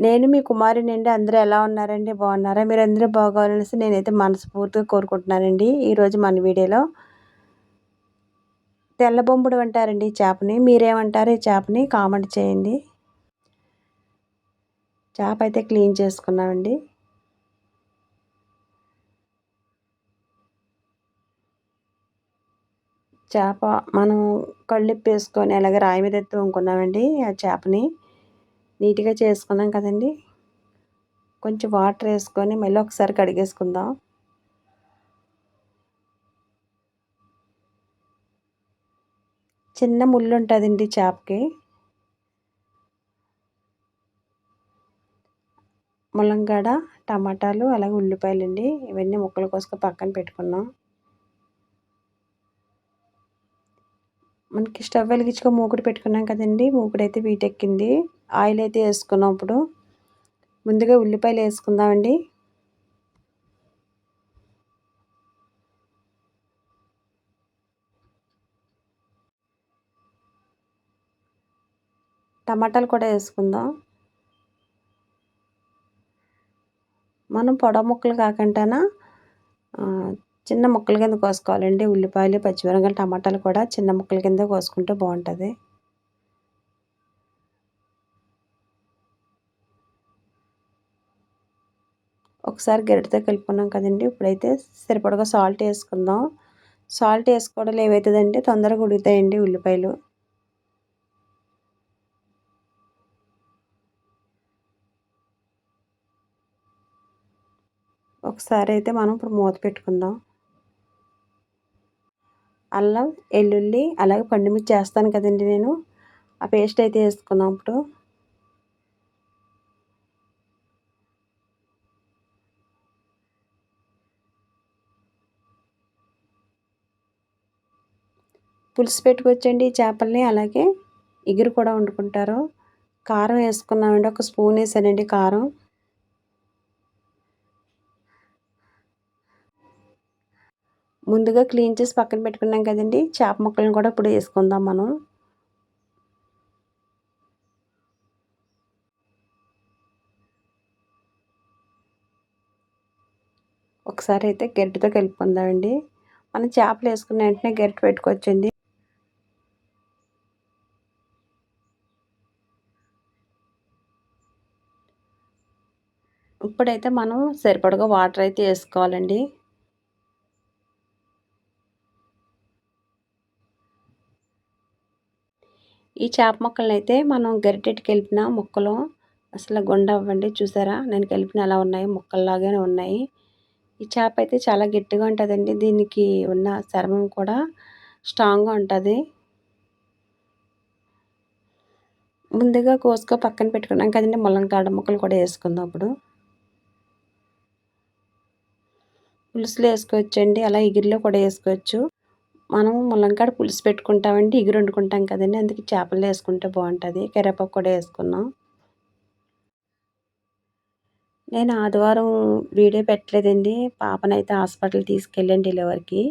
నేను మీ కుమారినండి. అందరూ ఎలా ఉన్నారండి? బాగున్నారా? మీరందరూ బాగోవాలనేసి నేనైతే మనస్ఫూర్తిగా కోరుకుంటున్నానండి. ఈరోజు మన వీడియోలో తెల్ల బొంబుడు అంటారండి ఈ చేపని. మీరేమంటారు ఈ చేపని? కామెంట్ చేయండి. చేప అయితే క్లీన్ చేసుకున్నామండి. చేప మనం కళ్ళుప్పేసుకొని అలాగే రాయి మీద ఎత్తి వండుకున్నామండి. ఆ చేపని నీట్‌గా చేసుకున్నాం కదండీ! కొంచెం వాటర్ వేసుకొని మళ్ళీ ఒకసారి కడిగేసుకుందాం. చిన్న ముళ్ళు ఉంటుందండి చేపకి. ములంకాడ, టమాటాలు, అలాగే ఉల్లిపాయలండి. ఇవన్నీ ముక్కలు కోసుకొని పక్కన పెట్టుకున్నాం. మనకి స్టవ్ వెలిగించుకొని మూకుడు పెట్టుకున్నాం కదండీ! మూకుడైతే వీటెక్కింది. ఆయిల్ అయితే వేసుకున్నాం ఇప్పుడు. ముందుగా ఉల్లిపాయలు వేసుకుందామండి. టమాటాలు కూడా వేసుకుందాం. మనం పొడవు ముక్కలు కాకుండానా చిన్న ముక్కల కింద కోసుకోవాలండి. ఉల్లిపాయలు, పచ్చిమిరపకాయలు, టమాటాలు కూడా చిన్న ముక్కల కింద కోసుకుంటే బాగుంటుంది. ఒకసారి గరిటెతో కలుపుకున్నాం కదండీ! ఇప్పుడైతే సరిపడగా సాల్ట్ వేసుకుందాం. సాల్ట్ వేసుకోవడం ఏమవుతుందంటే తొందరగా ఉడుకుతాయండి ఉల్లిపాయలు. ఒకసారి అయితే మనం ఇప్పుడు మూత పెట్టుకుందాం. అల్లం, వెల్లుల్లి అలాగే పండుమిర్చి చేస్తాను కదండి నేను. ఆ పేస్ట్ అయితే వేసుకున్నాం ఇప్పుడు. పులుసు పెట్టుకోవచ్చండి ఈ చేపల్ని. అలాగే ఇగురు కూడా వండుకుంటారు. కారం వేసుకున్నామండి. ఒక స్పూన్ వేసానండి కారం. ముందుగా క్లీన్ చేసి పక్కన పెట్టుకున్నాం కదండి. చేప ముక్కలను కూడా ఇప్పుడు వేసుకుందాం మనం. ఒకసారి అయితే గరిటెతో కలుపుకుందామండి. మనం చేపలు వేసుకున్న వెంటనే గరిటె పెట్టుకోవచ్చండి. ఇప్పుడైతే మనం సరిపడగా వాటర్ అయితే వేసుకోవాలండి. ఈ చేప ముక్కలను అయితే మనం గరిటెకి కలిపిన ముక్కలు అసలు గుండవ్వండి. చూసారా నేను కలిపిన ఎలా ఉన్నాయి, ముక్కల్లాగానే ఉన్నాయి. ఈ చేప అయితే చాలా గట్టిగా ఉంటుందండి. దీనికి ఉన్న చర్మం కూడా స్ట్రాంగ్గా ఉంటుంది. ముందుగా కోసుకో పక్కన పెట్టుకున్నాం కదండి. ముల్లంకాడ ముక్కలు కూడా వేసుకుందాం ఇప్పుడు. పులుసులో వేసుకోవచ్చండి, అలా ఇగురులో కూడా వేసుకోవచ్చు. మనం ముల్లంకాడ పులుసు పెట్టుకుంటామండి, ఇగురు వండుకుంటాం కదండి. అందుకే చేపలు వేసుకుంటే బాగుంటుంది. కరివేపాకు కూడా వేసుకున్నాం. నేను ఆదివారం వీడియో పెట్టలేదండి. పాపనైతే హాస్పిటల్ తీసుకెళ్ళాను డెలివరీకి.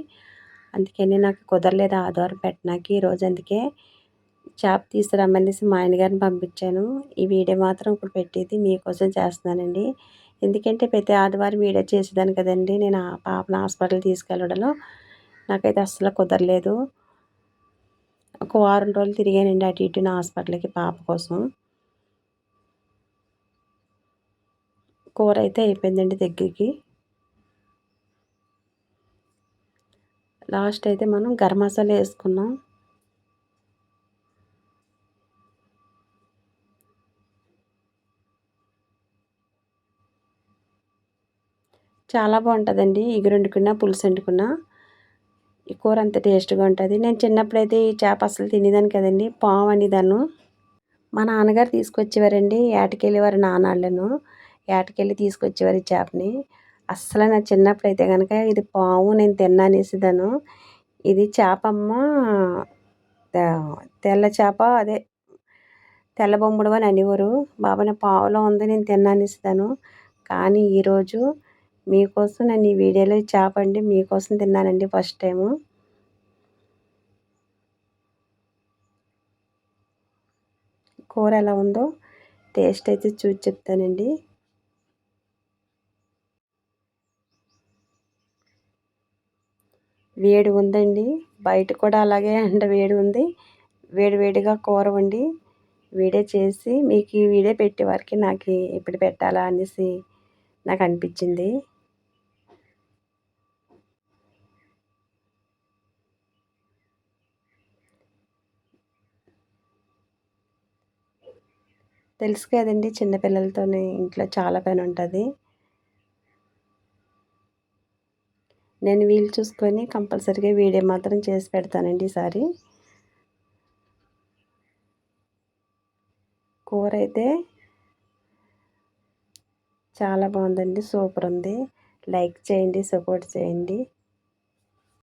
అందుకని నాకు కుదరలేదు ఆదివారం పెట్టడానికి. ఈరోజు అందుకే చేప తీసుకురమ్మనేసి మా ఆయనగారిని పంపించాను. ఈ వీడియో మాత్రం ఇప్పుడు పెట్టేది మీకోసం చేస్తున్నానండి. ఎందుకంటే ప్రతి ఆదివారం వీడియో చేసేదాన్ని కదండి. నేను ఆ పాపను హాస్పిటల్ తీసుకెళ్ళడంలో నాకైతే అస్సలు కుదరలేదు. ఒక వారం రోజులు తిరిగానండి అటు ఇటు నా హాస్పిటల్కి పాప కోసం. కూర అయితే అయిపోయిందండి దగ్గరికి. లాస్ట్ అయితే మనం గరం మసాలా వేసుకున్నాం. చాలా బాగుంటుందండి. ఇగురు వండుకున్నా, పులుసు వండుకున్నా ఈ కూర అంత టేస్ట్గా ఉంటుంది. నేను చిన్నప్పుడైతే ఈ చేప అసలు తినేదాన్ని కదండి. పాము అనేదాన్ని. మా నాన్నగారు తీసుకొచ్చేవారండి. ఏటకెళ్ళేవారు నాన్నాళ్ళను. ఏటకెళ్ళి తీసుకొచ్చేవారు ఈ చేపని. అస్సలు నా చిన్నప్పుడైతే కనుక ఇది పాము, నేను తిన్నా అనేసేదాను. ఇది చేపమ్మ, తెల్ల చేప, అదే తెల్ల బొమ్ముడు అని అనేవారు. బాబా నా పావులో ఉంది, నేను తిన్నా అనేసేదాను. కానీ ఈరోజు మీకోసం నేను ఈ వీడియోలో చేప అండి మీకోసం తిన్నానండి ఫస్ట్ టైము. కూర ఎలా ఉందో టేస్ట్ అయితే చూసి చెప్తానండి. వేడి ఉందండి. బయట కూడా అలాగే ఎండ వేడి ఉంది. వేడి వేడిగా కూర వండి వీడియో చేసి మీకు ఈ వీడియో పెట్టే వరకి నాకు ఎప్పుడు పెట్టాలా అనేసి నాకు అనిపించింది. తెలుసు కదండీ, చిన్నపిల్లలతోని ఇంట్లో చాలా పని ఉంటుంది. నేను వీలు చూసుకొని కంపల్సరీగా వీడియో మాత్రం చేసి పెడతానండి ఈసారి. కూర అయితే చాలా బాగుందండి. సూపర్ ఉంది. లైక్ చేయండి, సపోర్ట్ చేయండి.